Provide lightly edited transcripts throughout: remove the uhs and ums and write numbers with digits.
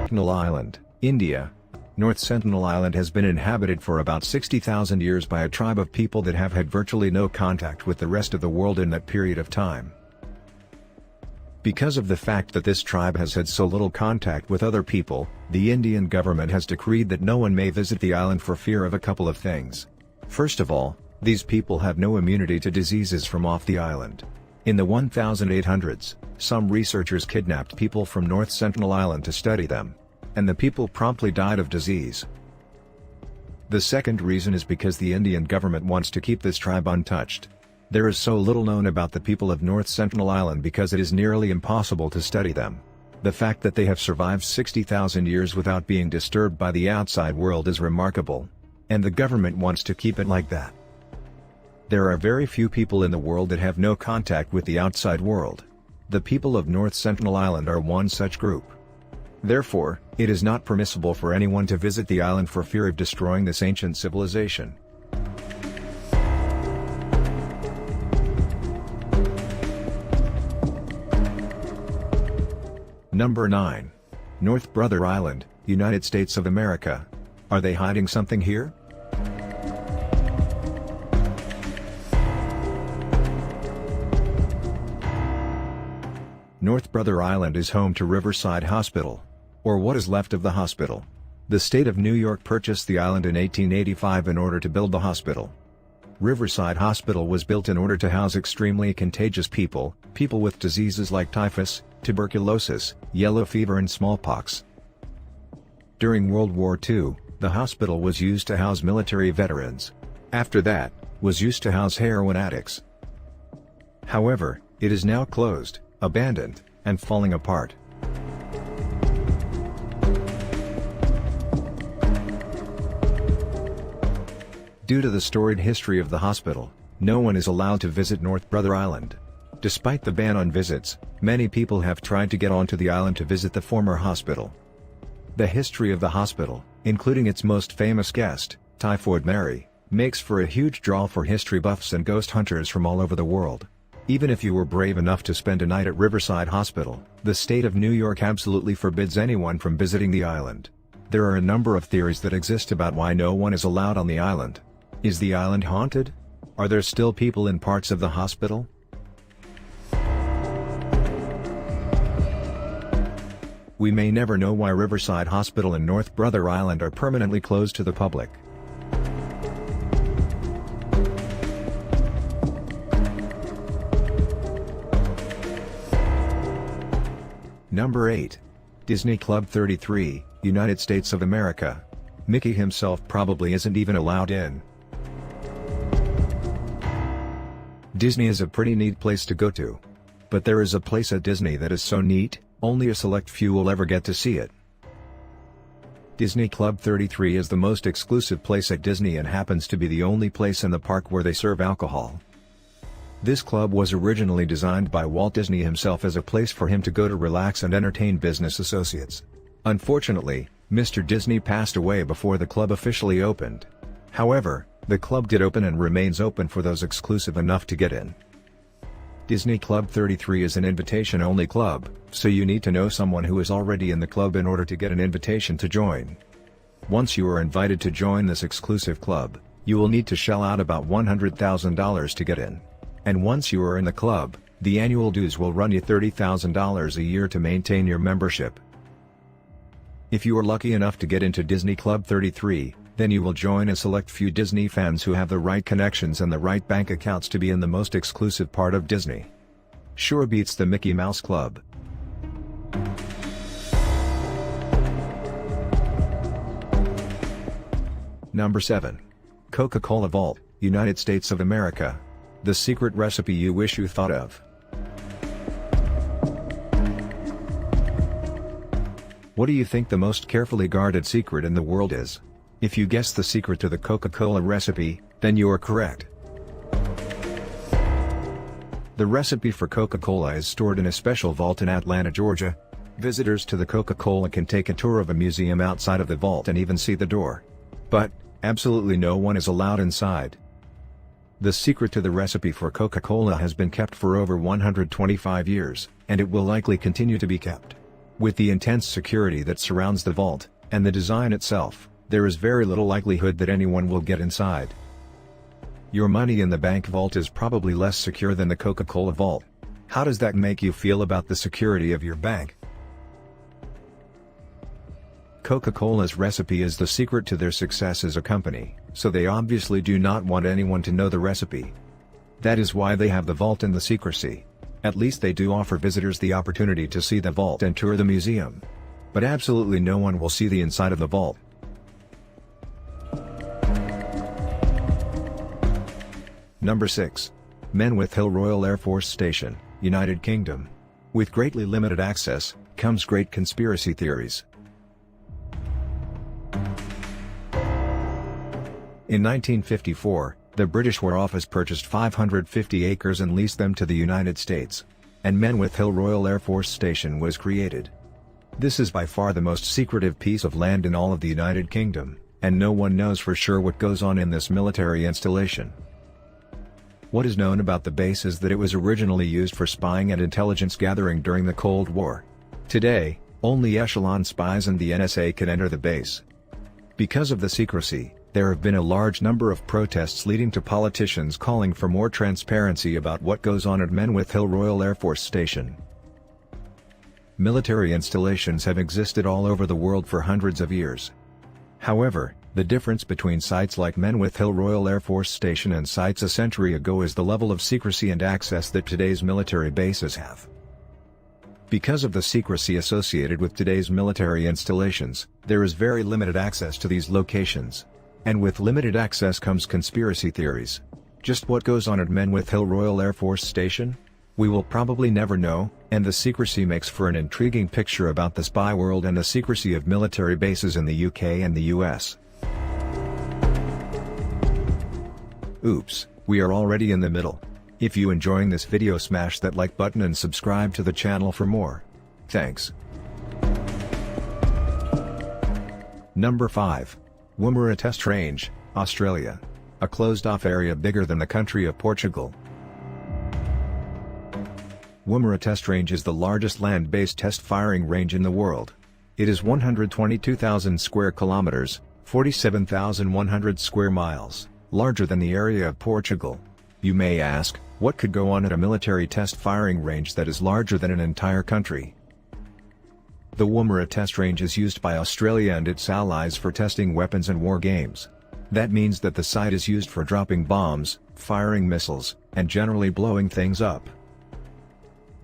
Sentinel Island, India. North Sentinel Island has been inhabited for about 60,000 years by a tribe of people that have had virtually no contact with the rest of the world in that period of time. Because of the fact that this tribe has had so little contact with other people, the Indian government has decreed that no one may visit the island for fear of a couple of things. First of all, these people have no immunity to diseases from off the island. In the 1800s, some researchers kidnapped people from North Sentinel Island to study them. And the people promptly died of disease. The second reason is because the Indian government wants to keep this tribe untouched. There is so little known about the people of North Sentinel Island because it is nearly impossible to study them. The fact that they have survived 60,000 years without being disturbed by the outside world is remarkable. And the government wants to keep it like that. There are very few people in the world that have no contact with the outside world. The people of North Sentinel Island are one such group. Therefore, it is not permissible for anyone to visit the island for fear of destroying this ancient civilization. Number 9. North Brother Island, United States of America. Are they hiding something here? North Brother Island is home to Riverside Hospital, or what is left of the hospital. The state of New York purchased the island in 1885 in order to build the hospital. Riverside Hospital was built in order to house extremely contagious people with diseases like typhus, tuberculosis, yellow fever and smallpox. During World War II, the hospital was used to house military veterans. After that, was used to house heroin addicts. However, it is now closed, abandoned, and falling apart. Due to the storied history of the hospital, no one is allowed to visit North Brother Island. Despite the ban on visits, many people have tried to get onto the island to visit the former hospital. The history of the hospital, including its most famous guest, Typhoid Mary, makes for a huge draw for history buffs and ghost hunters from all over the world. Even if you were brave enough to spend a night at Riverside Hospital, the state of New York absolutely forbids anyone from visiting the island. There are a number of theories that exist about why no one is allowed on the island. Is the island haunted? Are there still people in parts of the hospital? We may never know why Riverside Hospital and North Brother Island are permanently closed to the public. Number 8. Disney Club 33, United States of America. Mickey himself probably isn't even allowed in. Disney is a pretty neat place to go to. But there is a place at Disney that is so neat, only a select few will ever get to see it. Disney Club 33 is the most exclusive place at Disney and happens to be the only place in the park where they serve alcohol. This club was originally designed by Walt Disney himself as a place for him to go to relax and entertain business associates. Unfortunately, Mr. Disney passed away before the club officially opened. However, the club did open and remains open for those exclusive enough to get in. Disney Club 33 is an invitation-only club, so you need to know someone who is already in the club in order to get an invitation to join. Once you are invited to join this exclusive club, you will need to shell out about $100,000 to get in. And once you are in the club, the annual dues will run you $30,000 a year to maintain your membership. If you are lucky enough to get into Disney Club 33, then you will join a select few Disney fans who have the right connections and the right bank accounts to be in the most exclusive part of Disney. Sure beats the Mickey Mouse Club. Number 7. Coca-Cola Vault, United States of America. The secret recipe you wish you thought of. What do you think the most carefully guarded secret in the world is? If you guess the secret to the Coca-Cola recipe, then you are correct. The recipe for Coca-Cola is stored in a special vault in Atlanta, Georgia. Visitors to the Coca-Cola can take a tour of a museum outside of the vault and even see the door. But, absolutely no one is allowed inside. The secret to the recipe for Coca-Cola has been kept for over 125 years, and it will likely continue to be kept. With the intense security that surrounds the vault, and the design itself, there is very little likelihood that anyone will get inside. Your money in the bank vault is probably less secure than the Coca-Cola vault. How does that make you feel about the security of your bank? Coca-Cola's recipe is the secret to their success as a company, so they obviously do not want anyone to know the recipe. That is why they have the vault and the secrecy. At least they do offer visitors the opportunity to see the vault and tour the museum. But absolutely no one will see the inside of the vault. Number 6. Menwith Hill Royal Air Force Station, United Kingdom. With greatly limited access, comes great conspiracy theories. In 1954, the British War Office purchased 550 acres and leased them to the United States. And Menwith Hill Royal Air Force Station was created. This is by far the most secretive piece of land in all of the United Kingdom, and no one knows for sure what goes on in this military installation. What is known about the base is that it was originally used for spying and intelligence gathering during the Cold War. Today, only echelon spies and the NSA can enter the base. Because of the secrecy, there have been a large number of protests leading to politicians calling for more transparency about what goes on at Menwith Hill Royal Air Force Station. Military installations have existed all over the world for hundreds of years. However, the difference between sites like Menwith Hill Royal Air Force Station and sites a century ago is the level of secrecy and access that today's military bases have. Because of the secrecy associated with today's military installations, there is very limited access to these locations. And with limited access comes conspiracy theories. Just what goes on at Menwith Hill Royal Air Force Station? We will probably never know, and the secrecy makes for an intriguing picture about the spy world and the secrecy of military bases in the UK and the US. Oops, we are already in the middle. If you enjoying this video, smash that like button and subscribe to the channel for more. Thanks. Number 5. Woomera Test Range, Australia. A closed-off area bigger than the country of Portugal. Woomera Test Range is the largest land-based test firing range in the world. It is 122,000 square kilometers, 47,100 square miles, larger than the area of Portugal. You may ask, what could go on at a military test firing range that is larger than an entire country? The Woomera Test Range is used by Australia and its allies for testing weapons and war games. That means that the site is used for dropping bombs, firing missiles, and generally blowing things up.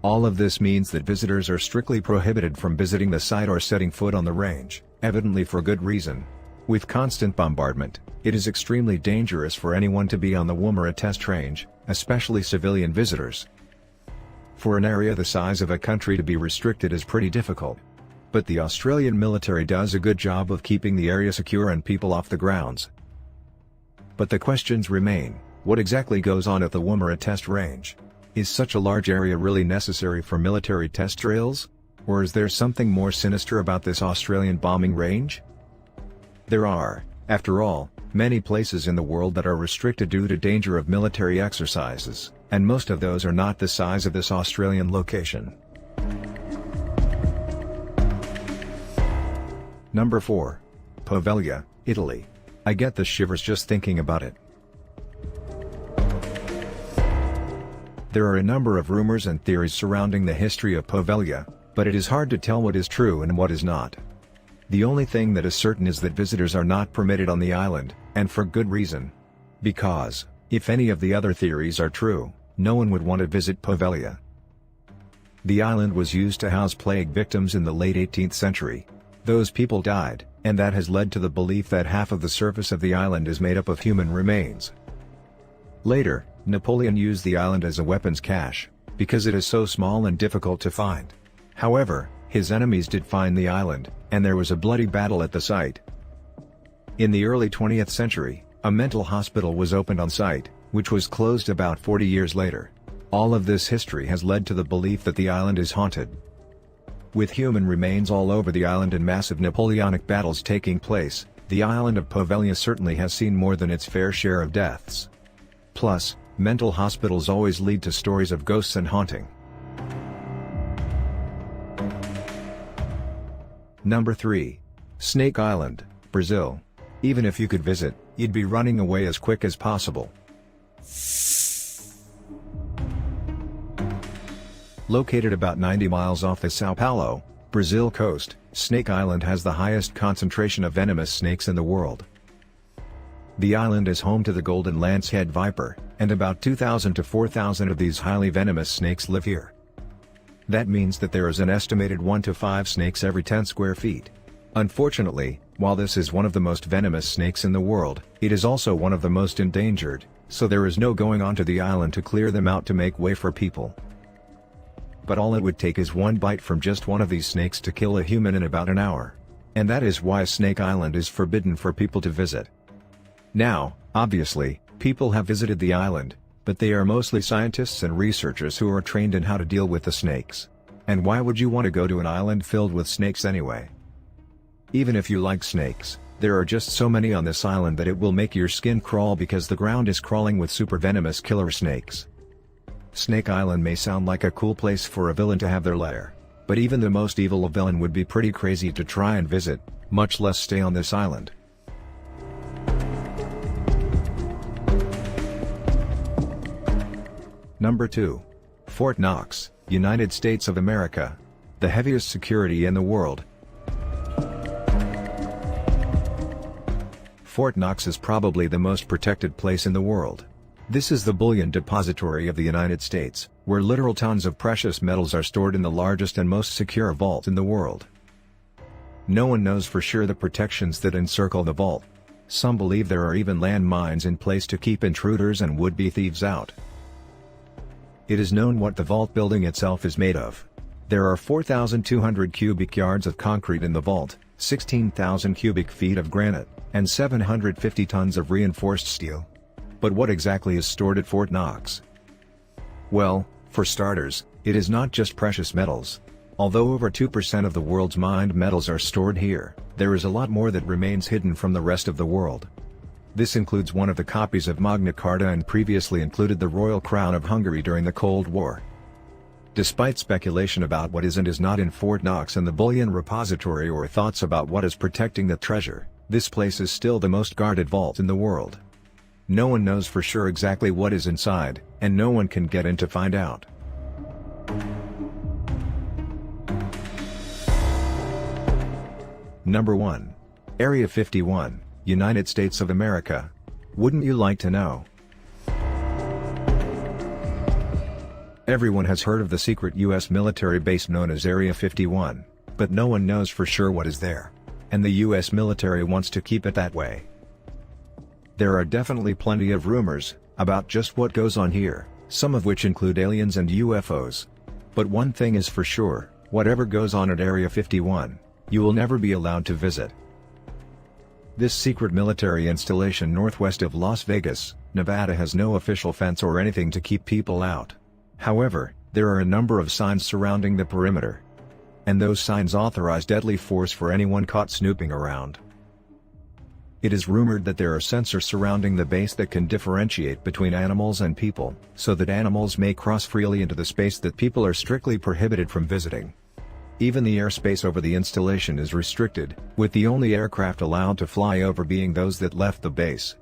All of this means that visitors are strictly prohibited from visiting the site or setting foot on the range, evidently for good reason. With constant bombardment, it is extremely dangerous for anyone to be on the Woomera Test Range, especially civilian visitors. For an area the size of a country to be restricted is pretty difficult. But the Australian military does a good job of keeping the area secure and people off the grounds. But the questions remain, what exactly goes on at the Woomera Test Range? Is such a large area really necessary for military test drills? Or is there something more sinister about this Australian bombing range? There are, after all, many places in the world that are restricted due to danger of military exercises, and most of those are not the size of this Australian location. Number 4. Poveglia, Italy. I get the shivers just thinking about it. There are a number of rumors and theories surrounding the history of Poveglia, but it is hard to tell what is true and what is not. The only thing that is certain is that visitors are not permitted on the island, and for good reason. Because, if any of the other theories are true, no one would want to visit Poveglia. The island was used to house plague victims in the late 18th century. Those people died, and that has led to the belief that half of the surface of the island is made up of human remains. Later, Napoleon used the island as a weapons cache, because it is so small and difficult to find. However, his enemies did find the island, and there was a bloody battle at the site. In the early 20th century, a mental hospital was opened on site, which was closed about 40 years later. All of this history has led to the belief that the island is haunted. With human remains all over the island and massive Napoleonic battles taking place, the island of Poveglia certainly has seen more than its fair share of deaths. Plus, mental hospitals always lead to stories of ghosts and haunting. Number 3. Snake Island, Brazil. Even if you could visit, you'd be running away as quick as possible. Located about 90 miles off the São Paulo, Brazil coast, Snake Island has the highest concentration of venomous snakes in the world. The island is home to the golden lancehead viper, and about 2,000 to 4,000 of these highly venomous snakes live here. That means that there is an estimated 1 to 5 snakes every 10 square feet. Unfortunately, while this is one of the most venomous snakes in the world, it is also one of the most endangered, so there is no going onto the island to clear them out to make way for people. But all it would take is one bite from just one of these snakes to kill a human in about an hour. And that is why Snake Island is forbidden for people to visit. Now, obviously, people have visited the island, but they are mostly scientists and researchers who are trained in how to deal with the snakes. And why would you want to go to an island filled with snakes anyway? Even if you like snakes, there are just so many on this island that it will make your skin crawl because the ground is crawling with super venomous killer snakes. Snake Island may sound like a cool place for a villain to have their lair, but even the most evil villain would be pretty crazy to try and visit, much less stay on this island. Number 2. Fort Knox, United States of America. The heaviest security in the world. Fort Knox is probably the most protected place in the world. This is the bullion depository of the United States, where literal tons of precious metals are stored in the largest and most secure vault in the world. No one knows for sure the protections that encircle the vault. Some believe there are even landmines in place to keep intruders and would-be thieves out. It is known what the vault building itself is made of. There are 4,200 cubic yards of concrete in the vault, 16,000 cubic feet of granite, and 750 tons of reinforced steel. But what exactly is stored at Fort Knox? Well, for starters, it is not just precious metals. Although over 2% of the world's mined metals are stored here, there is a lot more that remains hidden from the rest of the world. This includes one of the copies of Magna Carta and previously included the Royal Crown of Hungary during the Cold War. Despite speculation about what is and is not in Fort Knox and the bullion repository or thoughts about what is protecting the treasure, this place is still the most guarded vault in the world. No one knows for sure exactly what is inside, and no one can get in to find out. Number 1. Area 51, United States of America. Wouldn't you like to know? Everyone has heard of the secret U.S. military base known as Area 51, but no one knows for sure what is there. And the U.S. military wants to keep it that way. There are definitely plenty of rumors about just what goes on here, some of which include aliens and UFOs. But one thing is for sure, whatever goes on at Area 51, you will never be allowed to visit. This secret military installation northwest of Las Vegas, Nevada has no official fence or anything to keep people out. However, there are a number of signs surrounding the perimeter. And those signs authorize deadly force for anyone caught snooping around. It is rumored that there are sensors surrounding the base that can differentiate between animals and people, so that animals may cross freely into the space that people are strictly prohibited from visiting. Even the airspace over the installation is restricted, with the only aircraft allowed to fly over being those that left the base.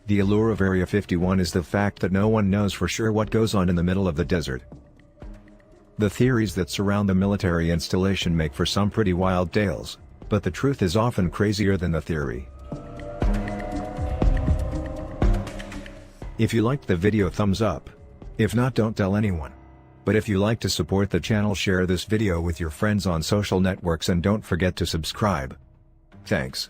The allure of Area 51 is the fact that no one knows for sure what goes on in the middle of the desert. The theories that surround the military installation make for some pretty wild tales, but the truth is often crazier than the theory. If you liked the video, thumbs up. If not, don't tell anyone. But if you like to support the channel, share this video with your friends on social networks and don't forget to subscribe. Thanks.